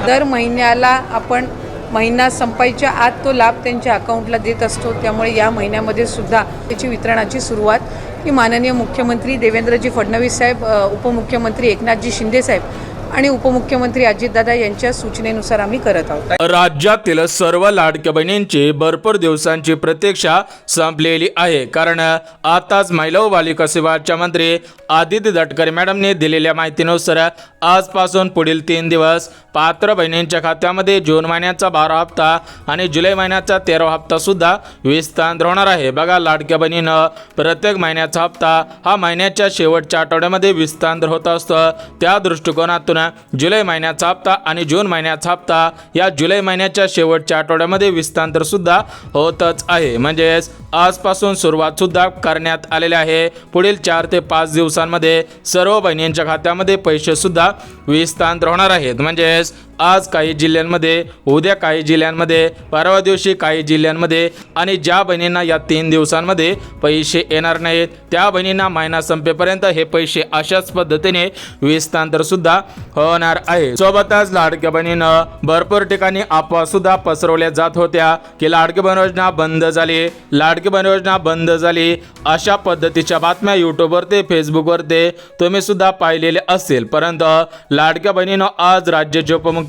दर महिन्याला आपण महिना संपायच्या आत तो लाभ त्यांच्या अकाउंटला देत असतो। त्यामुळे या महिन्यामध्ये सुद्धा त्याची वितरणाची सुरुवात ही माननीय मुख्यमंत्री देवेंद्रजी फडणवीस साहेब, उपमुख्यमंत्री एकनाथजी शिंदे साहेब आणि उपमुख्यमंत्री अजितदादा यांच्या सूचनेनुसार आम्ही करत आहोत। राज्यातील सर्व लाडक्या बहिणींची भरपूर दिवसांची प्रतीक्षा संपलेली आहे, कारण आताच महिला व बालिका सेवाच्या मंत्री आदिती तटकरे मॅडमने दिलेल्या माहितीनुसार आजपासून पुढील 3 दिवस पात्र बहिणींच्या खात्यामध्ये जून महिन्याचा 12 हप्ता आणि जुलै महिन्याचा 13 हप्ता सुद्धा विस्तार होणार आहे। बघा, लाडक्या बहिणीनं प्रत्येक महिन्याचा हप्ता हा महिन्याच्या शेवटच्या आठवड्यामध्ये विस्तार होत असतो। त्या दृष्टिकोनातून जुलै महिन्याचा हप्ता आणि जून महिन्याचा हप्ता या जुलै महिन्याच्या शेवटच्या आठवड्यामध्ये विस्तार सुद्धा होतच आहे। म्हणजेच आजपासून सुरुवात सुद्धा करण्यात आलेली आहे। पुढील 4 ते 5 दिवसांमध्ये सर्व बहिणींच्या खात्यामध्ये पैसे सुद्धा विस्तार होणार आहेत। म्हणजेच आज काही जिल्ह्यांमध्ये, उद्या काही जिल्ह्यांमध्ये, परवा दिवशी काही जिल्ह्यांमध्ये आणि ज्या बहिणींना या 3 दिवसांमध्ये पैसे येणार नाहीत त्या बहिणींना महिना संपेपर्यंत हे पैसे अशाच पद्धतीने विस्तार सुद्धा होणार आहे। सोबतच लाडक्या बहिणीनं भरपूर ठिकाणी अफवा सुद्धा पसरवल्या जात होत्या की लाडकी बहीण योजना बंद झाली, लाडकी बहीण योजना बंद झाली, अशा पद्धतीच्या बातम्या यूट्यूबवरती, फेसबुकवरती तुम्ही सुद्धा पाहिलेले असेल। परंतु लाडक्या बहिणीनं आज राज्याचे उपमुख्यमंत्री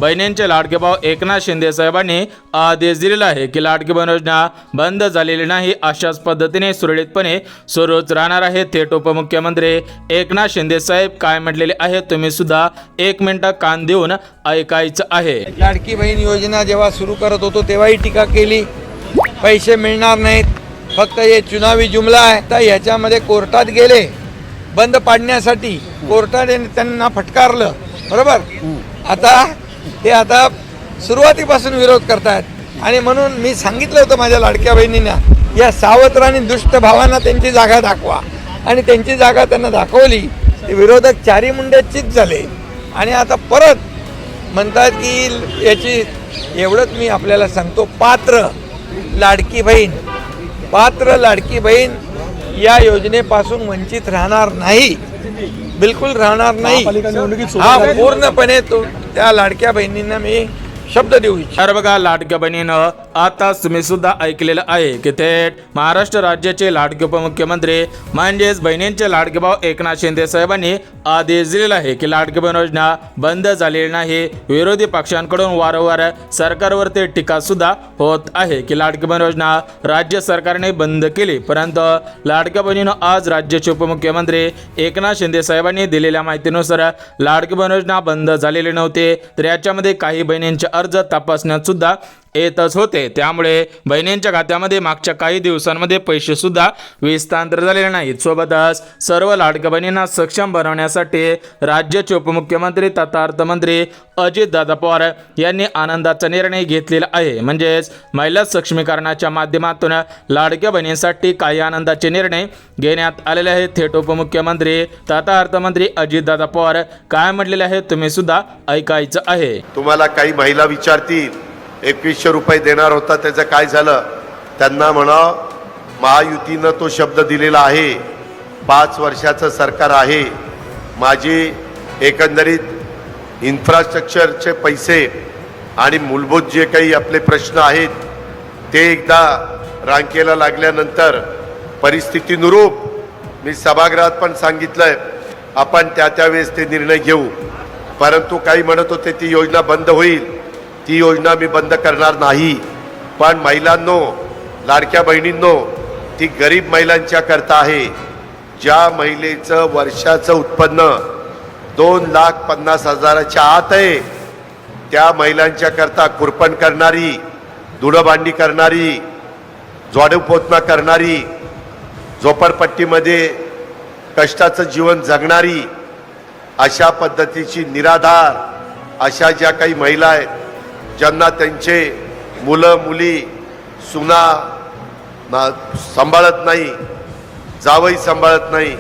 बहिणींचे लाडके भाऊ एकनाथ शिंदे साहेबांनी आदेश दिलेला आहे की लाडकी बहीण योजना बंद झालेली नाही, अशाच पद्धतीने सुरळीतपणे सुरूच राहणार आहे। थेट उपमुख्यमंत्री एकनाथ शिंदे साहेब काय म्हटलेले आहे तुम्ही सुद्धा 1 मिनिट कान देऊन ऐकायचं आहे। लाडकी बहीण योजना जेव्हा सुरू करत होतो तेव्हाही टीका केली, पैसे मिळणार नाहीत, फक्त हे चुनावी जुमला आहे। तर याच्यामध्ये कोर्टात गेले बंद पाडण्यासाठी, कोर्टाने त्यांना फटकारलं, बरोबर। आता सुरुवातीपासून विरोध करतायत आणि म्हणून मी सांगितलं होतं माझ्या लाडक्या बहिणींना, या सावत्र आणि दुष्ट भावांना त्यांची जागा दाखवा, आणि त्यांची जागा त्यांना दाखवली। ते विरोधक चारी मुंड्याचीच झाले आणि आता परत म्हणतात की याची, एवढंच मी आपल्याला सांगतो, पात्र लाडकी बहीण या योजनेपासून वंचित राहणार नाही, बिलकुल राहणार नाही। हा पूर्णपणे तो त्या लाडक्या बहिणींना मी शब्द देऊ इच्छितो। तर बघा, लाडक्या बहिणीनं आता तुम्ही सुद्धा ऐकलेलं आहे की थेट महाराष्ट्र राज्याचे लाडके उपमुख्यमंत्री म्हणजेच बहिणींचे लाडके भाऊ एकनाथ शिंदे साहेबांनी आदेश दिलेला आहे की लाडकी बहीण योजना बंद झालेली नाही। विरोधी पक्षांकडून वारंवार सरकारवरती टीका सुद्धा होत आहे की लाडकी बहीण योजना राज्य सरकारने बंद केली, परंतु लाडक्या बहिणीनं आज राज्याचे उपमुख्यमंत्री एकनाथ शिंदे साहेबांनी दिलेल्या माहितीनुसार लाडकी बहीण योजना बंद झालेली नव्हती, तर याच्यामध्ये काही बहिणींचे अर्ज तपासण्यात सुद्धा येतच होते। त्यामुळे बहिणींच्या खात्यामध्ये मागच्या काही दिवसांमध्ये पैसे सुद्धा विस्तार झालेले नाहीत। सोबतच सर्व लाडक्या बहिणींना सक्षम बनवण्यासाठी राज्याचे उपमुख्यमंत्री तथा अर्थमंत्री अजितदादा पवार यांनी आनंदाचा निर्णय घेतलेला आहे। म्हणजेच महिला सक्षमीकरणाच्या माध्यमातून लाडक्या बहिणींसाठी काही आनंदाचे निर्णय घेण्यात आलेले आहेत। थेट उपमुख्यमंत्री तथा अर्थमंत्री अजितदादा पवार काय म्हटलेले आहे तुम्ही सुद्धा ऐकायचं आहे। तुम्हाला काही महिला विचारतील 2100 रुपये देणार होता, त्याचं काय झालं? त्यांना म्हणा, महायुतीनं तो शब्द दिलेला आहे, 5 वर्षाचं सरकार आहे, माझी एकंदरीत इन्फ्रास्ट्रक्चरचे पैसे आणि मूलभूत जे काही आपले प्रश्न आहेत ते एकदा रांकेला लागल्यानंतर परिस्थितीनुरूप मी सभागृहात पण सांगितलंय, आपण त्यावेळेस ते निर्णय घेऊ। परंतु काही म्हणत होते ती योजना बंद होईल, ती योजना मी बंद करणार नाही। पण महिलांनो, लाडक्या बहिणींनो, ती गरीब महिलांच्या करता आहे। ज्या महिलेचं वर्षाचं उत्पन्न 2,50,000च्या आत आहे, त्या महिलांच्या करता कुरपण करणारी, धुणभांडी करणारी, झाडूपोछा करणारी, झोपडपट्टीमध्ये कष्टाचं जीवन जगणारी, अशा पद्धतीची निराधार अशा ज्या काही महिला आहेत, ज्यांना त्यांचे मुलं मुली सुना सांभाळत नाही, जावई सांभाळत नाही,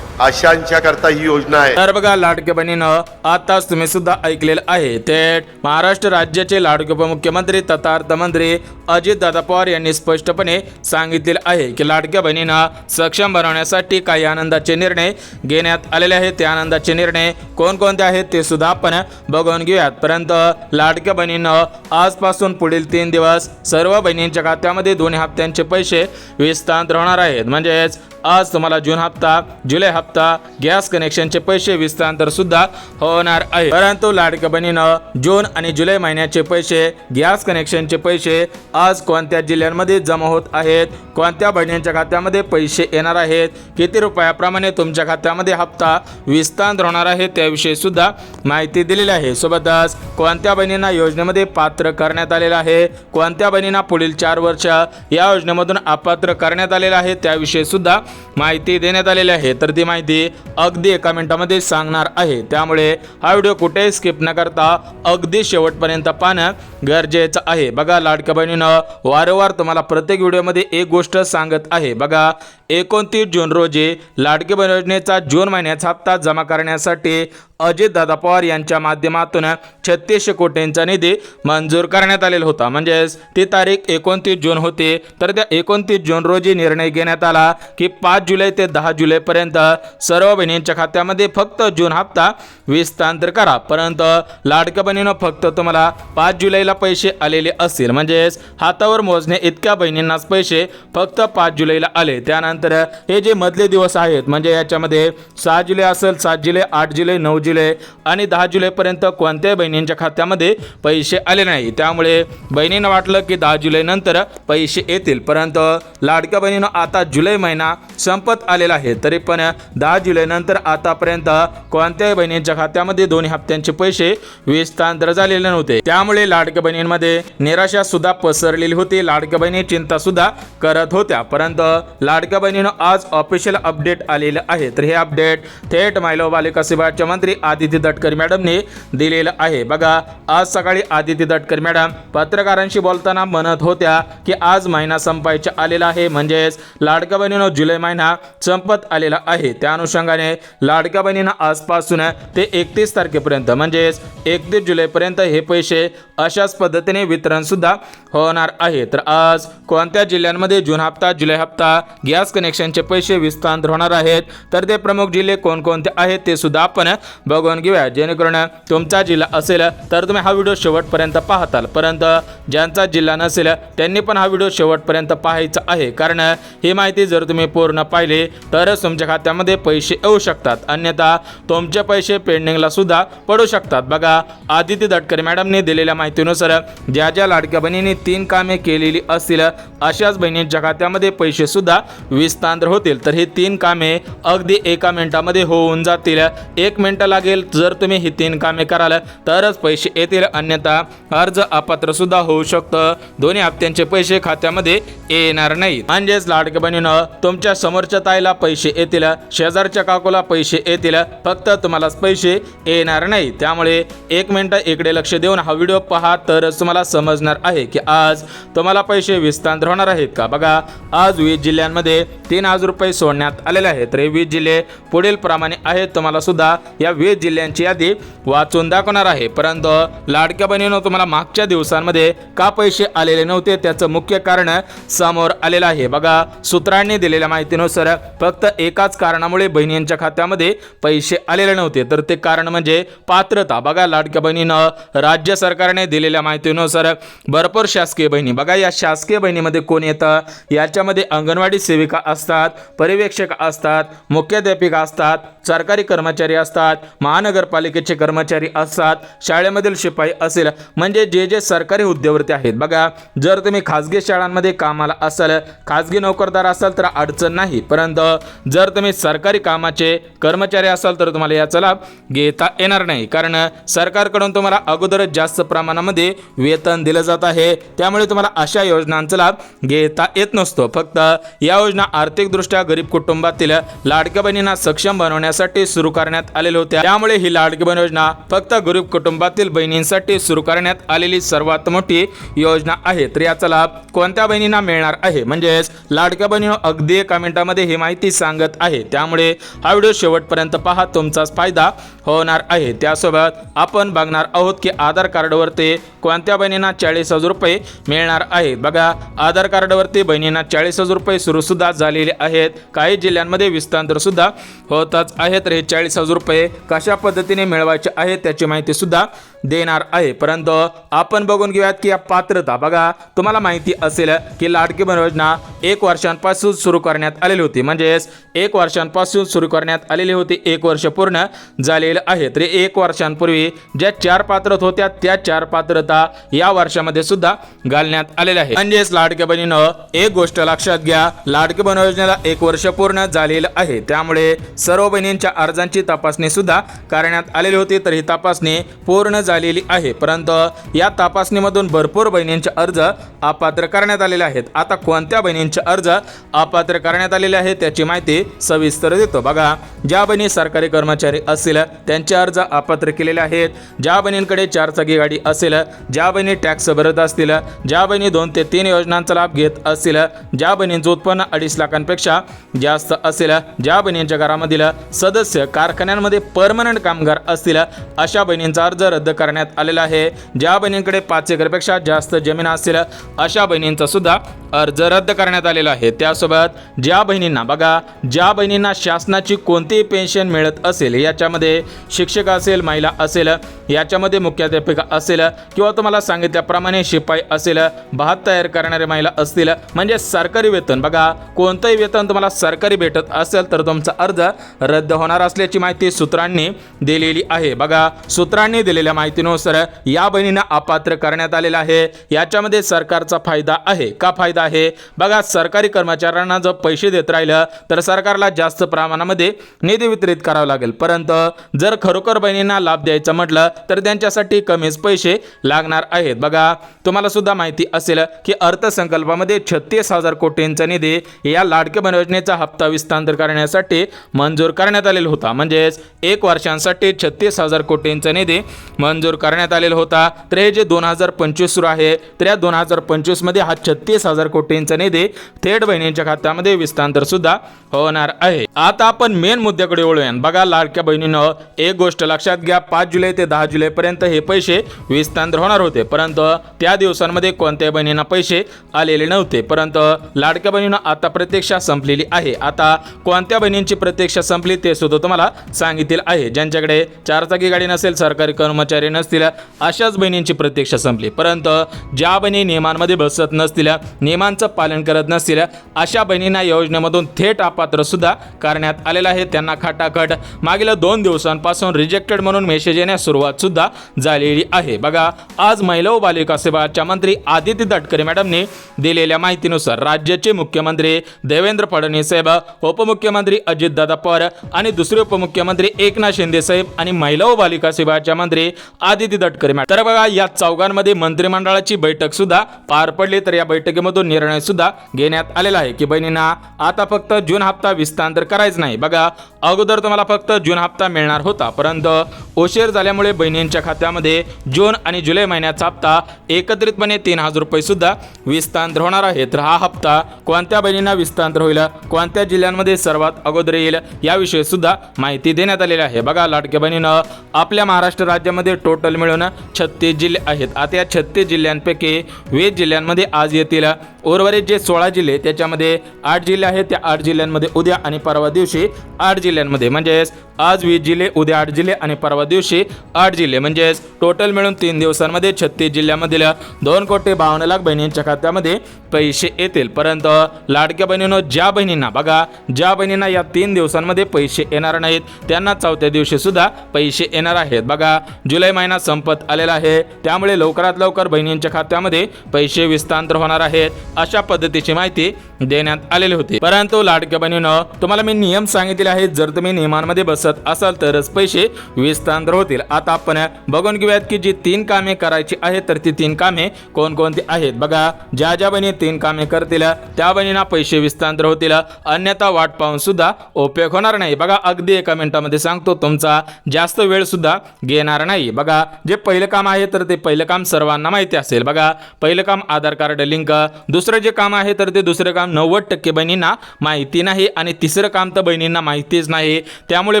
अशांच्या करता ही योजना आहे. तर बघा लाडके बहिणीनं आताच तुम्ही सुद्धा ऐकलेलं आहे. थेट महाराष्ट्र राज्याचे लाडके उपमुख्यमंत्री तथा अर्थमंत्री अजितदादा पवार यांनी स्पष्टपणे सांगितलेलं आहे की लाडक्या बहिणींना सक्षम बनवण्यासाठी काही आनंदाचे निर्णय घेण्यात आलेले आहेत. ते आनंदाचे निर्णय कोणकोणते आहेत ते सुद्धा आपण बघून घेऊयात. परंतु लाडक्या बहिणींना आजपासून पुढील 3 दिवस सर्व बहिणींच्या खात्यामध्ये 2 हप्त्यांचे पैसे विस्तारित होणार आहेत. म्हणजेच आज तुम्हाला जून हप्ता, जुलै हप्ता, गॅस कनेक्शनचे पैसे विस्तारित सुद्धा होणार आहे. परंतु लाडक्या बहिणीनं जून आणि जुलै महिन्याचे पैसे, गॅस कनेक्शनचे पैसे आज कोणत्या जिल्ह्यांमध्ये जमा होत आहेत, कोणत्या बहिणींच्या खात्यामध्ये पैसे येणार आहेत, किती रुपयाप्रमाणे तुमच्या खात्यामध्ये हप्ता विस्तारित होणार आहे त्याविषयी सुद्धा माहिती दिलेली आहे. सोबतच कोणत्या बहिणींना योजनेमध्ये पात्र करण्यात आलेलं आहे, कोणत्या बहिणींना पुढील 4 वर्ष या योजनेमधून अपात्र करण्यात आलेलं आहे त्याविषयी सुद्धा माहिती देण्यात आलेली आहे. तर ती माहिती अगदी एका मिनिटामध्ये सांगणार आहे. त्यामुळे हा व्हिडिओ कुठेही स्किप न करता अगदी शेवटपर्यंत पाहणं गरजेचं आहे. बघा लाडक्या बहिणीनं वारंवार तुम्हाला प्रत्येक व्हिडिओमध्ये एक गोष्ट सांगत आहे. बघा 29 जून रोजी लाडकी बहीण योजनेचा जून महिन्याचा हप्ता जमा करण्यासाठी अजितदादा पवार यांच्या माध्यमातून 3600 कोटींचा निधी मंजूर करण्यात आलेला होता. म्हणजेच ती तारीख 29 जून होती. तर त्या 29 जून रोजी निर्णय घेण्यात आला की 5 जुलै ते 10 जुलैपर्यंत सर्व बहिणींच्या खात्यामध्ये फक्त जून हप्ता विस्तारित करा. परंतु लाडक्या बहिणीनं फक्त तुम्हाला 5 जुलैला पैसे आलेले असतील. म्हणजेच हातावर मोजणे इतक्या बहिणींनाच पैसे फक्त 5 जुलैला आले. त्यानंतर हे जे मधले दिवस आहेत म्हणजे याच्यामध्ये 6 जुलै असेल, 7 जुलै, 8 जुलै, 9 जुलै आणि 10 जुलैपर्यंत कोणत्याही बहिणींच्या खात्यामध्ये पैसे आले नाही. त्यामुळे बहिणींना वाटलं की 10 जुलै नंतर पैसे येतील. परंतु लाडक्या बहिणीनं आता जुलै महिना संपत आलेला आहे तरी पण 10 जुलै नंतर आतापर्यंत कोणत्याही बहिणींच्या खात्यामध्ये 2 हप्त्यांचे पैसे विस्तारित झालेले नव्हते. त्यामुळे लाडक्या बहिणींमध्ये निराशा सुद्धा पसरलेली होती. लाडक्या बहिणी चिंता सुद्धा करत होत्या. परंतु लाडक्या बहिणीनं आज ऑफिशियल अपडेट आलेलं आहे. तर हे अपडेट थेट महिला व बालिका विभागाच्या मंत्री आदिती तटकरे मॅडमने दिलेलं आहे. बघा आज सकाळी आदिती तटकरे मॅडम पत्रकारांशी बोलताना म्हणत होत्या की आज महिना संपायचा आलेला आहे. म्हणजेच लाडक्या बहिणीनं जुलै महिना संपत आलेला आहे. त्या अनुषंगाने लाडक्या बहिणीनं आजपासून ते 31 तारखेपर्यंत म्हणजेच 31 जुलैपर्यंत हे पैसे अशाच पद्धतीने वितरण सुद्धा होणार आहे. तर आज कोणत्या जिल्ह्यांमध्ये जून हप्ता, जुलै हप्ता, गॅस कनेक्शनचे पैसे विस्तारित होणार आहेत तर ते प्रमुख जिल्हे कोणकोणते आहेत ते सुद्धा आपण बघून घेऊया. जेणेकरून तुमचा जिल्हा असेल तर तुम्ही हा व्हिडिओ शेवटपर्यंत पाहताल. परंतु ज्यांचा जिल्हा नसेल त्यांनी पण हा व्हिडिओ शेवटपर्यंत पाहायचा आहे. कारण ही माहिती जर तुम्ही पूर्ण पाहिली तरच तुमच्या खात्यामध्ये पैसे येऊ शकतात. अन्यथा तुमचे पैसे पेंडिंगला सुद्धा पडू शकतात. बघा आदिती तटकरे मॅडमने दिलेल्या माहितीनुसार ज्या ज्या लाडक्या बहिणींनी 3 कामे केलेली असतील अशाच बहिणींच्या खात्यामध्ये पैसे सुद्धा विस्तारित होतील. तर ही 3 कामे अगदी एका मिनिटामध्ये होऊन जातील. 1 मिनिट लागेल जर तुम्ही ही 3 कामे कराल तरच पैसे येतील. अन्यथा अर्ज अपात्र सुद्धा होऊ शकतं. 2 हप्त्यांचे पैसे खात्यामध्ये येणार नाहीत. म्हणजेच लाडक्या बहिणीनं तुमच्या समोरच्या ताईला पैसे येतील, शेजारच्या काकूला पैसे येतील, फक्त तुम्हालाच पैसे येणार नाही. त्यामुळे 1 मिनिट इकडे लक्ष देऊन हा व्हिडिओ पहा तरच तुम्हाला समजणार आहे की आज तुम्हाला पैसे विस्तारित होणार आहेत का. बघा आज 20 जिल्ह्यांमध्ये 3000 रुपये सोडण्यात आलेले आहेत. तर 20 जिल्हे पुढील प्रमाणे आहेत. तुम्हाला सुद्धा या 20 जिल्ह्यांची यादी वाचून दाखवणार आहे. परंतु लाडक्या बहिणीनं तुम्हाला मागच्या दिवसांमध्ये का पैसे आलेले नव्हते त्याचं मुख्य कारण समोर आलेलं आहे. बघा सूत्रांनी दिलेल्या माहितीनुसार फक्त एकाच कारणामुळे बहिणींच्या खात्यामध्ये पैसे आलेले नव्हते. तर ते कारण म्हणजे पात्रता. बघा लाडक्या बहिणीनं राज्य सरकारने दिलेल्या माहितीनुसार भरपूर शासकीय बहिणी, बघा या शासकीय बहिणीमध्ये कोण येतं याच्यामध्ये अंगणवाडी सेविका असतात, पर्यवेक्षक असतात, मुख्याध्यापिका असतात, सरकारी कर्मचारी असतात, महानगरपालिकेचे कर्मचारी असतात, शाळेमधील शिपाई असेल, म्हणजे जे जे सरकारी हुद्द्यावरती आहेत. बघा जर तुम्ही खाजगी शाळांमध्ये कामाला असाल, खाजगी नोकरदार असाल तर अडचण नाही. परंतु जर तुम्ही सरकारी कामाचे कर्मचारी असाल तर तुम्हाला याचा लाभ घेता येणार नाही. कारण सरकारकडून तुम्हाला अगोदरच जास्त प्रमाणामध्ये वेतन दिलं जात आहे. त्यामुळे तुम्हाला अशा योजनांचा लाभ घेता येत नसतो. फक्त या योजना आर्थिकदृष्ट्या गरीब कुटुंबातील लाडक्या बहिणींना सक्षम बनवण्यासाठी सुरू करण्यात आलेले होते। त्यामुळे ही लाडकी बहीण योजना फक्त गरीब कुटुंबातील बहिणींसाठी सुरू करण्यात आलेली सर्वात मोठी योजना आहे। तर याचा लाभ कोणत्या बहिणींना मिळणार आहे, म्हणजेच लाडक्या बहिणींनो अगदी 1 मिनिटामध्ये ही माहिती सांगत आहे, त्यामुळे हा व्हिडिओ शेवटपर्यंत पहा, तुमचाच फायदा होणार आहे। त्यासोबत आपण बघणार आहोत की आधार कार्डवरती कोणत्या बहिणींना 40,000 रुपये मिळणार आहेत। बघा, आधार कार्डवरती बहिणींना 40,000 रुपये सुरू सुद्धा झालेले आहेत। काही जिल्ह्यांमध्ये विस्तार सुद्धा होतच आहे। तर हे 40,000 रुपये कशा पद्धतीने मिळवायचे आहे त्याची माहिती सुद्धा देणार आहे। परंतु आपण बघून घेऊयात की या पात्रता, बघा तुम्हाला माहिती असेल की लाडकी बहीण योजना 1 वर्षांपासून सुरू करण्यात आलेली होती, म्हणजेच 1 वर्षांपासून सुरू करण्यात आलेली होती, 1 वर्ष पूर्ण झालेले आहे। तर 1 वर्षांपूर्वी ज्या 4 पात्रता होत्या त्या 4 पात्रता या वर्षामध्ये सुद्धा घालण्यात आलेल्या आहे। म्हणजेच लाडक्या बहिणीनं एक गोष्ट लक्षात घ्या, लाडकी बहीण योजनेला 1 वर्ष पूर्ण झालेलं आहे, त्यामुळे सर्व बहिणींच्या अर्जांची तपासणी सुद्धा करण्यात आलेली होती। तर ही तपासणी पूर्ण झालेली आहे, परंतु या तपासणीमधून भरपूर बहिणींचे अर्ज अपात्र करण्यात आलेले आहेत। आता कोणत्या बहिणींचे अर्ज अपात्र करण्यात आलेले आहेत त्याची माहिती सविस्तर देतो। बघा, ज्या बहिणी सरकारी कर्मचारी असतील त्यांचे अर्ज अपात्र केलेले आहेत, ज्या बहिणींकडे 4 चाकी गाडी असेल, ज्या बहिणी टॅक्स भरत असतील, ज्या बहिणी 2 ते 3 योजनांचा लाभ घेत असतील, ज्या बहिणींचं उत्पन्न 2.5 लाखांपेक्षा जास्त असेल, ज्या बहिणींच्या घरामधील सदस्य कारखान्यांमध्ये परमनंट कामगार असतील अशा बहिणींचा अर्ज रद्द करण्यात आलेला आहे। ज्या बहिणींकडे 5 एकरपेक्षा जास्त जमीन असेल अशा बहिणींचा सुद्धा अर्ज रद्द करण्यात आलेला आहे। त्यासोबत ज्या बहिणींना, बघा, ज्या बहिणींना शासनाची कोणतीही पेन्शन मिळत असेल, याच्यामध्ये शिक्षक असेल, महिला असेल, याच्यामध्ये मुख्याध्यापिका असेल, किंवा तुम्हाला सांगितल्याप्रमाणे शिपाई असेल, भात तयार करणारे महिला असतील, म्हणजे सरकारी वेतन, बघा कोणतंही वेतन तुम्हाला सरकारी भेटत असेल तर तुमचा अर्ज रद्द होणार असल्याची माहिती सूत्रांनी दिलेली आहे। बघा, सूत्रांनी दिलेल्या माहितीनुसार या बहिणींना अपात्र करण्यात आलेला आहे। याच्यामध्ये सरकारचा फायदा आहे का? फायदा आहे, बघा, सरकारी कर्मचाऱ्यांना जर पैसे देत राहिलं तर सरकारला जास्त प्रमाणामध्ये निधी वितरित करावा लागेल, परंतु जर खरोखर बहिणींना लाभ द्यायचा म्हटलं तर त्यांच्यासाठी कमीच पैसे लागणार आहेत। बघा, तुम्हाला सुद्धा माहिती असेल की अर्थसंकल्पामध्ये 36,000 कोटींचा निधी या लाडकी बहीण योजनेचा हप्ता विस्तार करण्यासाठी मंजूर करण्यात आलेला होता, म्हणजेच 1 वर्षांसाठी 36,000 कोटींचा निधी मंजूर करण्यात आलेला होता। तर हे जे 2025 सुरू आहे, तर या 2025 मध्ये हा 36,000 कोटींचा निधी थेट बहिणींच्या खात्यामध्ये विस्तार सुद्धा होणार आहे। आता आपण मेन मुद्द्याकडे वळूया। बघा, लाडक्या बहिणीनं एक गोष्ट लक्षात घ्या, 5 जुलै ते 10 जुलै पर्यंत हे पैसे विस्तार होणार होते, परंतु त्या दिवसांमध्ये कोणत्याही बहिणींना पैसे आलेले नव्हते। परंतु लाडक्या बहिणीनं आता प्रतीक्षा संपलेली आहे। आता कोणत्या बहिणींची प्रतीक्षा संपली ते सुद्धा तुम्हाला सांगितले आहे। ज्यांच्याकडे 4 चाकी गाडी नसेल, सरकारी कर्मचारी नसतील, अशाच बहिणींची प्रतीक्षा संपली। परंतु ज्या बहिणी नियमांमध्ये बसत नसतील, नियमांचं पालन करत नसतील, अशा बहिणींना योजनेमधून थेट अपात्र सुद्धा करण्यात आलेला आहे। त्यांना खटाखट मागील 2 दिवसांपासून रिजेक्टेड म्हणून मेसेज येण्यास सुरुवात सुद्धा झालेली आहे। बघा, आज महिला व बालिका सेवाच्या मंत्री आदिती तटकरे मॅडमने दिलेल्या माहितीनुसार राज्याचे मुख्यमंत्री देवेंद्र फडणवीस साहेब, उपमुख्यमंत्री अजितदादा पवार आणि दुसरे उपमुख्यमंत्री एकनाथ शिंदे साहेब आणि महिला व बालिका सेवाच्या मंत्री आदिती तटकरे मॅडम, तर बघा या चौघांमध्ये मंत्रिमंडळाची बैठक सुद्धा पार पडली। तर या बैठकीमधून निर्णय सुद्धा घेण्यात आलेला आहे की बहिणींना आता फक्त जून हप्ता विस्तार करायचा नाही। बघा, अगोदर तुम्हाला फक्त जून हप्ता मिळणार होता, परंतु उशीर झाल्यामुळे बहिणींच्या खात्यामध्ये जून आणि जुलै महिन्याचा हप्ता एकत्रितपणे 3,000 रुपये सुद्धा विस्तार होणार आहे। तर हा हप्ता कोणत्या बहिणींना विस्तार होईल, कोणत्या जिल्ह्यांमध्ये सर्वात अगोदर येईल याविषयी सुद्धा माहिती देण्यात आलेली आहे। बघा, लाडक्या बहिणीनं आपल्या महाराष्ट्र राज्यामध्ये टोटल मिळून 36 जिल्हे आहेत। आता या 36 जिल्ह्यांपैकी 20 जिल्ह्यांमध्ये आज येतील, उर्वरित जे 16 जिल्हे त्याच्यामध्ये 8 जिल्हे आहेत। त्या 8 जिल्ह्यांमध्ये उद्या आणि परवा दिवशी 8 जिल्ह्यांमध्ये, म्हणजेच आज 20 जिल्हे, उद्या 8 जिल्हे आणि परवा दिवशी 8 जिल्हे, म्हणजेच टोटल मिळून 3 दिवसांमध्ये 36 जिल्ह्यामधील 2,52,00,000 बहिणींच्या खात्यामध्ये पैसे येतील। परंतु लाडक्या बहिणींनो, ज्या बहिणींना, बघा, ज्या बहिणींना या 3 दिवसांमध्ये पैसे येणार नाहीत त्यांना 4थ्या दिवशी सुद्धा पैसे येणार आहेत। बघा, जुलै महिना संपत आलेला आहे, त्यामुळे लवकरात लवकर बहिणींच्या खात्यामध्ये पैसे विस्तार होणार आहेत। अशा पद्धतीची माहिती देण्यात आलेली होती। परंतु लाडक्या बहिणीनं तुम्हाला मी नियम सांगितले आहेत, जर तुम्ही नियमांमध्ये बसत असाल तरच पैसे विस्तार होतील। आता आपण बघून घेऊयात की जी 3 कामे करायची आहेत तर ती 3 कामे कोणकोणती आहेत। बघा, ज्या ज्या बहिणी 3 कामे करतील त्या बहिणींना पैसे विस्तार होतील, अन्यथा वाट पाहून सुद्धा उपयोग होणार नाही। बघा, अगदी 1 मिनिटामध्ये सांगतो, तुमचा जास्त वेळ सुद्धा घेणार नाही। बघा, जे पहिलं काम आहे तर ते पहिलं काम सर्वांना माहिती असेल। बघा, पहिलं काम आधार कार्ड लिंक, दुसरं जे काम आहे तर ते दुसरं काम 90% बहिणींना माहिती नाही आणि तिसरं काम तर बहिणींना माहितीच नाही, त्यामुळे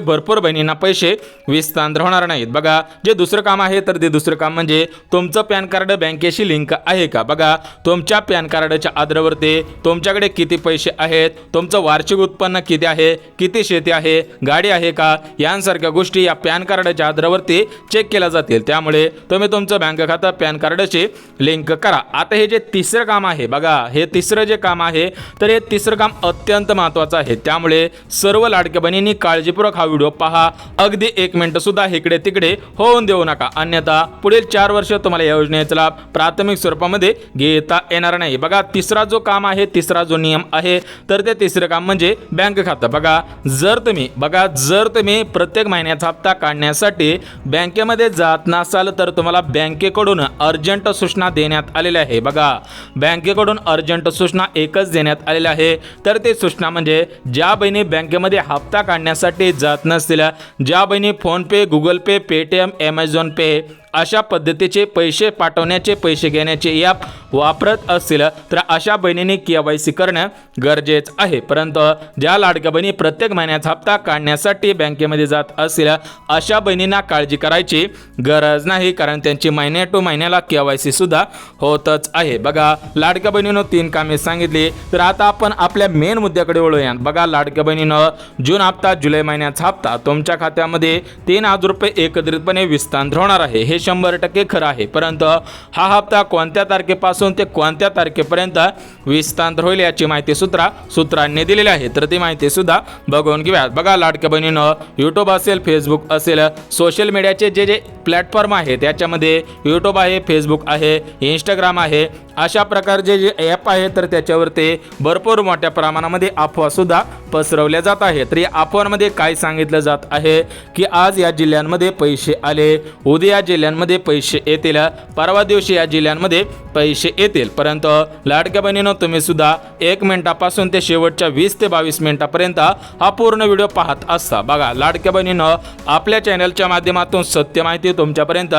भरपूर बहिणींना पैसे विस्तार होणार नाहीत। बघा, जे दुसरं काम आहे तर ते दुसरं काम म्हणजे तुमचं पॅन कार्ड बँकेशी लिंक आहे का। बघा, तुमच्या पॅन कार्डच्या आधारावरती तुमच्याकडे किती पैसे आहेत, तुमचं वार्षिक उत्पन्न किती आहे, किती शेती आहे, गाडी आहे का, यांसारख्या गोष्टी या पॅन कार्डच्या आधारावरती चेक केल्या जातील। त्यामुळे तुम्ही तुमचं बँक खातं पॅन कार्डशी लिंक करा। आता हे जे तिसरं काम आहे, बघा, हे तिसरं जे काम आहे तर हे तिसरं काम अत्यंत महत्त्वाचं आहे, त्यामुळे सर्व लाडक्या बहिणींनी काळजीपूर्वक हा व्हिडिओ पहा। अगदी 1 मिनिट सुद्धा इकडे तिकडे होऊन देऊ नका, अन्यथा पुढील 4 वर्ष तुम्हाला या योजनेचा लाभ प्राथमिक स्वरूपामध्ये घेता येणार नाही। बघा, तिसरा जो काम आहे, तिसरा जो नियम आहे तर ते तिसरं काम म्हणजे बँक खातं। बघा, जर तुम्ही प्रत्येक महिन्याचा हप्ता काढण्यासाठी बँकेमध्ये जात नसाल तर तुम्हाला बँकेकडून अर्जंट सूचना देण्यात आलेली आहे। बघा, बँकेकडून अर्जंट सूचना एकच देण्यात आलेली आहे, तर ते सूचना म्हणजे ज्या बहिणी बँकेमध्ये हप्ता काढण्यासाठी जात नसतील, ज्या बहिणी फोन पे, गुगल पे, पेटीएम, ॲमेझॉन पे अशा पद्धतीचे पैसे पाठवण्याचे, पैसे घेण्याचे ॲप वापरत असतील तर अशा बहिणींनी KYC करणं गरजेचं आहे। परंतु ज्या लाडक्या बहिणी प्रत्येक महिन्याचा हप्ता काढण्यासाठी बँकेमध्ये जात असतील अशा बहिणींना काळजी करायची गरज नाही, कारण त्यांची महिन्या टू महिन्याला KYC सुद्धा होतच आहे। बघा, लाडक्या बहिणीनं 3 कामे सांगितली, तर आता आपण आपल्या मेन मुद्द्याकडे वळूया। बघा, लाडक्या बहिणीनं जून हप्ता, जुलै महिन्याचा हप्ता तुमच्या खात्यामध्ये 3,000 रुपये एकत्रितपणे विस्तार होणार आहे, हे 100% खरं आहे। परंतु हा हप्ता कोणत्या तारखेपासून ते कोणत्या तारखेपर्यंत विस्तार होईल याची माहिती सूत्रांनी दिलेली आहे, तर ती माहिती सुद्धा बघून घेऊया। बघा, लाडक्या बहिणीनं यूट्यूब असेल, फेसबुक असेल, सोशल मीडियाचे जे प्लॅटफॉर्म आहे त्याच्यामध्ये यूट्यूब आहे, फेसबुक आहे, इंस्टाग्राम आहे, अशा प्रकारचे जे ॲप आहे तर त्याच्यावरती भरपूर मोठ्या प्रमाणामध्ये अफवा सुद्धा पसरवल्या जात आहेत। तर या अफवांमध्ये काय सांगितलं जात आहे की आज या जिल्ह्यांमध्ये पैसे आले, उद्या या जिल्ह्यांमध्ये पैसे येतील, परवा दिवशी या जिल्ह्यांमध्ये पैसे येतील। परंतु लाडक्या बहिणीनं तुम्ही सुद्धा 1 मिनिटापासून ते शेवटच्या 20 ते 22 मिनिटापर्यंत हा पूर्ण व्हिडिओ पाहत असता। बघा, लाडक्या बहिणीनं आपल्या चॅनलच्या माध्यमातून सत्य माहिती तुमच्यापर्यंत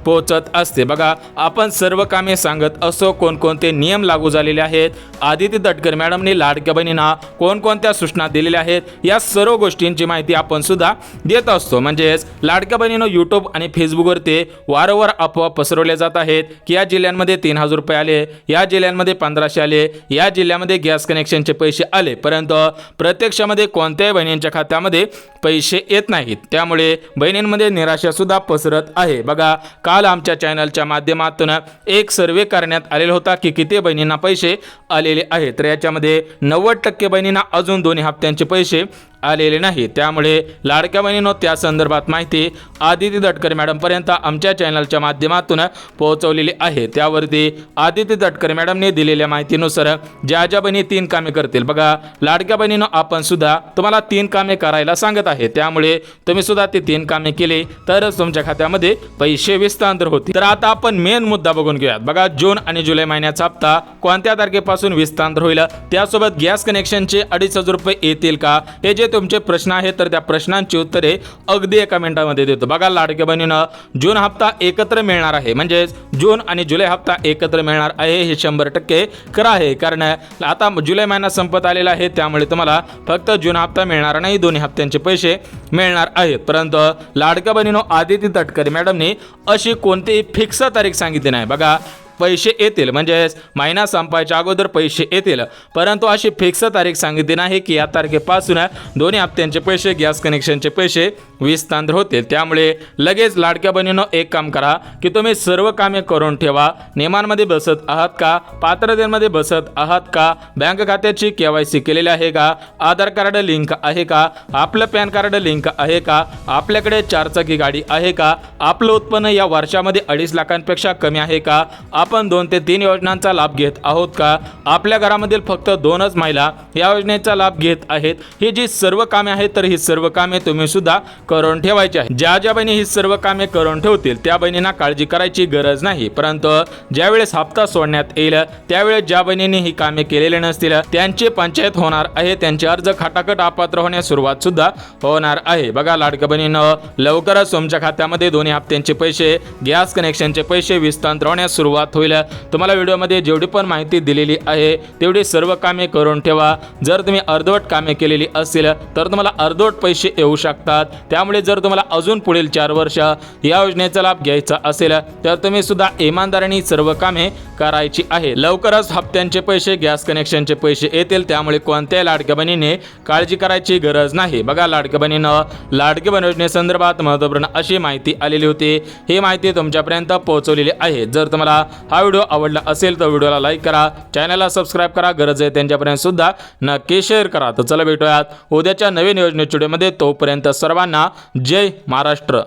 पोहोचत असते। बघा, आपण सर्व कामे सांगत असो, कोणकोणते नियम लागू झालेले आहेत, आदिती तटकरे मॅडमने लाडक्या बहिणींना कोणकोणत्या सूचना दिलेल्या आहेत, या सर्व गोष्टींची माहिती आपण सुद्धा देत असतो। म्हणजेच लाडक्या बहिणीनं यूट्यूब आणि फेसबुकवरती वारंवार अफवा पसरवल्या जात आहेत की या जिल्ह्यांमध्ये 3,000 रुपये आले, या जिल्ह्यांमध्ये 1,500 आले, या जिल्ह्यामध्ये गॅस कनेक्शनचे पैसे आले, परंतु प्रत्यक्षामध्ये कोणत्याही बहिणींच्या खात्यामध्ये पैसे येत नाहीत, त्यामुळे बहिणींमध्ये निराशा सुद्धा पसरत आहे। बघा, काल आमच्या चॅनलच्या माध्यमातून एक सर्वे करण्यात आलेला होता की किती बहिणींना पैसे आलेले आहेत, तर याच्यामध्ये 90% बहिणींना अजून 2 हप्त्यांचे पैसे आलेले नाही। त्यामुळे लाडक्या बहिणीनं त्या संदर्भात माहिती आदिती तटकरे मॅडमपर्यंत आमच्या चॅनलच्या माध्यमातून पोहोचवलेली आहे। त्यावरती आदिती तटकरे मॅडमने दिलेल्या माहितीनुसार ज्या ज्या बहिणी 3 कामे करतील, बघा, लाडक्या बहिणीनं आपण सुद्धा तुम्हाला 3 कामे करायला सांगत आहे, त्यामुळे तुम्ही सुद्धा ती 3 कामे केली तरच तुमच्या खात्यामध्ये पैसे विस्तार होतील। तर आता आपण मेन मुद्दा बघून घेऊयात। बघा, जून आणि जुलै महिन्याचा हप्ता कोणत्या तारखेपासून विस्तार होईल, त्यासोबत गॅस कनेक्शनचे 2,500 रुपये येतील का, हे जे तुमचे प्रश्न आहेत तर त्या प्रश्नांची उत्तरे अगदी 1 मिनिटामध्ये देतो। बघा, लाडक्या बहिणीनं जून हप्ता एकत्र मिळणार आहे, म्हणजे जून आणि जुलै हप्ता एकत्र मिळणार आहे, हे 100% खरं आहे, कारण आता जुलै महिना संपत आलेला आहे, त्यामुळे तुम्हाला फक्त जून हप्ता मिळणार नाही, 2 हप्त्यांचे पैसे मिळणार आहेत। परंतु लाडक्या बहिणीनं आदिती तटकरे मॅडमने अशी कोणतीही फिक्स तारीख सांगितली नाही। बघा, पैसे येतील म्हणजे महिना संपायच्या अगोदर पैसे येतील, परंतु अशी फिक्स तारीख सांगितली नाही की या तारखेपासून 2 हप्त्यांचे पैसे, गॅस कनेक्शनचे पैसे विस्तार होतील। त्यामुळे लगेच लाडक्या बहिणीनं एक काम करा की तुम्ही सर्व कामे करून ठेवा। नियमांमध्ये बसत आहात का, पात्रतेमध्ये बसत आहात का, बँक खात्याची KYC केलेली आहे का, आधार कार्ड लिंक आहे का, आपलं पॅन कार्ड लिंक आहे का, आपल्याकडे 4 चाकी गाडी आहे का, आपलं उत्पन्न या वर्षामध्ये 2.5 लाखांपेक्षा कमी आहे का, आपण 2 ते 3 योजनांचा लाभ घेत आहोत का? आपल्या घरामधील फक्त 2च महिला या योजनेचा लाभ घेत आहेत? ही जी सर्व कामे आहेत तर ही सर्व कामे तुम्ही सुद्धा करून ठेवायची आहे. ज्या बहिणी ही सर्व कामे करून ठेवतील त्या बहिणींना काळजी करायची गरज नाही. परंतु ज्यावेळेस हप्ता सोडण्यात येईल त्यावेळेस ज्या बहिणींनी ही कामे केलेले नसतील त्यांची पंचायत होणार आहे, त्यांचे अर्ज खटाखट अपात्र होण्यास सुरुवात सुद्धा होणार आहे. बघा लाडक्या बहिणींनो, लवकरच तुमच्या खात्यामध्ये दोन्ही हप्त्यांचे पैसे, गॅस कनेक्शनचे पैसे विस्तांतर होण्यास सुरुवात होईल. तुम्हाला व्हिडिओमध्ये जेवढी पण माहिती दिलेली आहे तेवढी सर्व कामे करून ठेवा. जर तुम्ही अर्धवट कामे केलेली असतील तर तुम्हाला अर्धवट पैसे येऊ शकतात. त्यामुळे जर तुम्हाला अजून पुढील 4 वर्ष या योजनेचा लाभ घ्यायचा असेल तर तुम्ही सुद्धा इमानदारीने सर्व कामे करायची आहे. लवकरच हप्त्यांचे पैसे, गॅस कनेक्शनचे पैसे येतील, त्यामुळे कोणत्याही लाडक्या बहिणीने काळजी करायची गरज नाही. बघा लाडक्या बहिणींनो, लाडकी बहीण योजनेसंदर्भात महत्त्वपूर्ण अशी माहिती आलेली होती. ही माहिती तुमच्यापर्यंत पोहोचवलेली आहे. जर तुम्हाला हा व्हिडिओ आवडला असेल तर व्हिडिओला लाईक करा, चॅनलला सबस्क्राईब करा, गरज आहे त्यांच्यापर्यंत सुद्धा नक्की शेअर करा. तर चला भेटूयात उद्याच्या नवीन योजनेच्या व्हिडिओमध्ये. तोपर्यंत सर्वांना जय महाराष्ट्र.